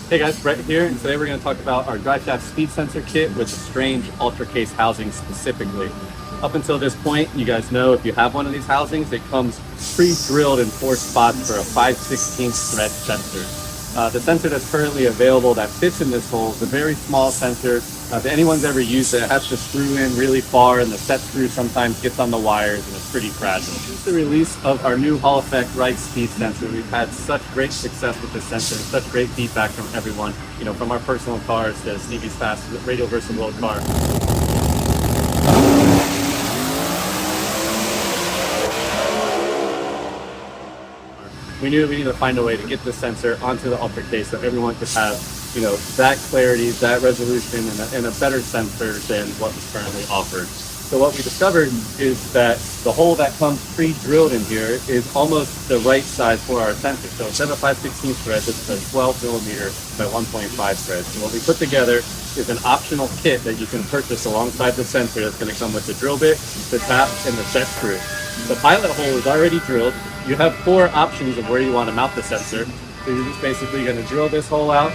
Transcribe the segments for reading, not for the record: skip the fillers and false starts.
Hey guys, Brett here, and today we're going to talk about our drive shaft speed sensor kit with the Strange Ultra Case housing specifically. Up until this point, you guys know if you have one of these housings, it comes pre-drilled in 4 spots for a 5/16 thread sensor. The sensor that's currently available that fits in this hole is a very small sensor. If anyone's ever used it, it has to screw in really far, and the set screw sometimes gets on the wires, and it's pretty fragile. Since the release of our new Hall Effect Right Speed sensor, we've had such great success with this sensor, and such great feedback from everyone, from our personal cars to Stevie's Fast Radio versus World car. We knew we needed to find a way to get this sensor onto the Ultra Case so everyone could have, that clarity, that resolution, and a better sensor than what was currently offered. So what we discovered is that the hole that comes pre-drilled in here is almost the right size for our sensor. So instead of 5/16 thread, this is a 12 millimeter by 1.5 thread. So what we put together is an optional kit that you can purchase alongside the sensor that's going to come with the drill bit, the tap, and the set screw. The pilot hole is already drilled. You have 4 options of where you want to mount the sensor. So you're just basically going to drill this hole out,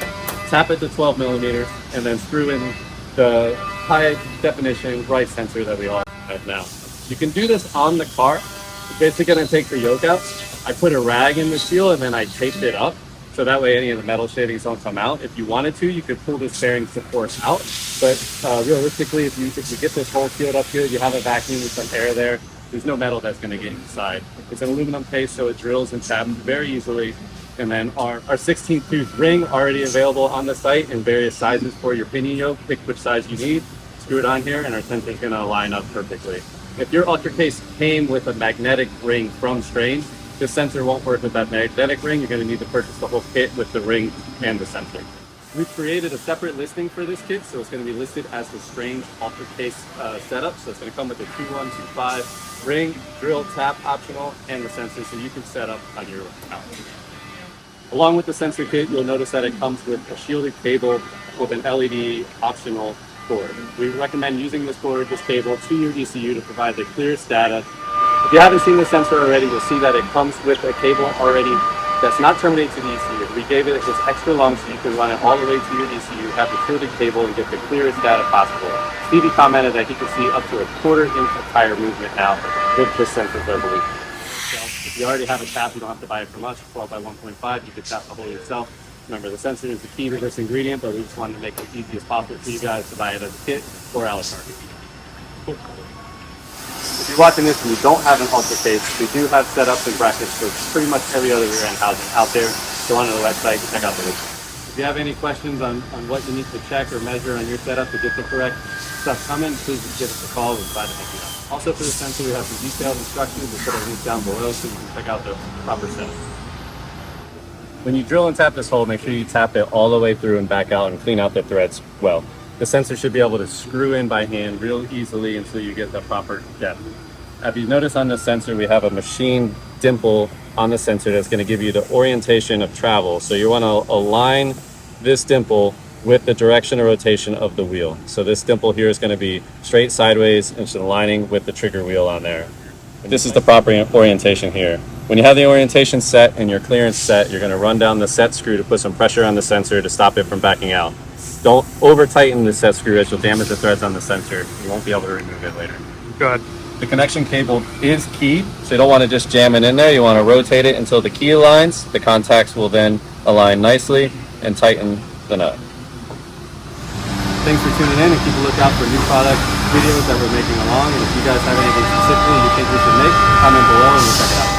tap it to 12 millimeters, and then screw in the high definition right sensor that we all have now. You can do this on the car. You're basically going to take the yoke out. I put a rag in the seal and then I taped it up. So that way any of the metal shavings don't come out. If you wanted to, you could pull this bearing support out. But realistically, if you get this hole sealed up good, you have a vacuum with some air there, there's no metal that's going to get inside. It's an aluminum case, so it drills and taps very easily. And then our 16 tooth ring already available on the site in various sizes for your pinion yoke. Pick which size you need, screw it on here, and our sensor is going to line up perfectly. If your Ultra Case came with a magnetic ring from Strange, this sensor won't work with that magnetic ring. You're going to need to purchase the whole kit with the ring and the sensor. We've created a separate listing for this kit, so it's going to be listed as the Strange Ultra Case setup. So it's going to come with a 2125 ring, drill, tap optional, and the sensor so you can set up on your account. Along with the sensor kit, you'll notice that it comes with a shielded cable with an LED optional cord. We recommend using this cable to your ECU to provide the clearest data. If you haven't seen the sensor already, you'll see that it comes with a cable already that's not terminated to the ECU. We gave it just extra long so you can run it all the way to your ECU, have the shielded cable, and get the clearest data possible. Stevie commented that he could see up to a 1/4 inch of tire movement now with this sensor resolution. If you already have a tap, you don't have to buy it from us. 12 by 1.5, you can tap the hole yourself. Remember, the sensor is the key to this ingredient, but we just wanted to make it as easy as possible for you guys to buy it as a kit or a la carte. Cool. If you're watching this and you don't have an Ultra Case, we do have setups and brackets for pretty much every other rear end housing out there. Go onto the website, check out the link. If you have any questions on what you need to check or measure on your setup to get the correct stuff coming, please just give us a call. We'll try to help you out. Also for the sensor, we have some detailed instructions. We'll put a link down below so you can check out the proper setup. When you drill and tap this hole, make sure you tap it all the way through and back out and clean out the threads well. The sensor should be able to screw in by hand real easily until you get the proper depth. If you notice on the sensor, we have a machine dimple on the sensor that's going to give you the orientation of travel. So you want to align this dimple with the direction of rotation of the wheel. So this dimple here is going to be straight sideways and it's aligning with the trigger wheel on there. This is the proper orientation here. When you have the orientation set and your clearance set, you're going to run down the set screw to put some pressure on the sensor to stop it from backing out. Don't over tighten the set screw as you'll damage the threads on the sensor. You won't be able to remove it later. Good. The connection cable is keyed, so you don't want to just jam it in there. You want to rotate it until the key aligns. The contacts will then align nicely and tighten the nut. Thanks for tuning in, and keep a lookout for new product videos that we're making along. And if you guys have anything specifically you think we should make, comment below and we'll check it out.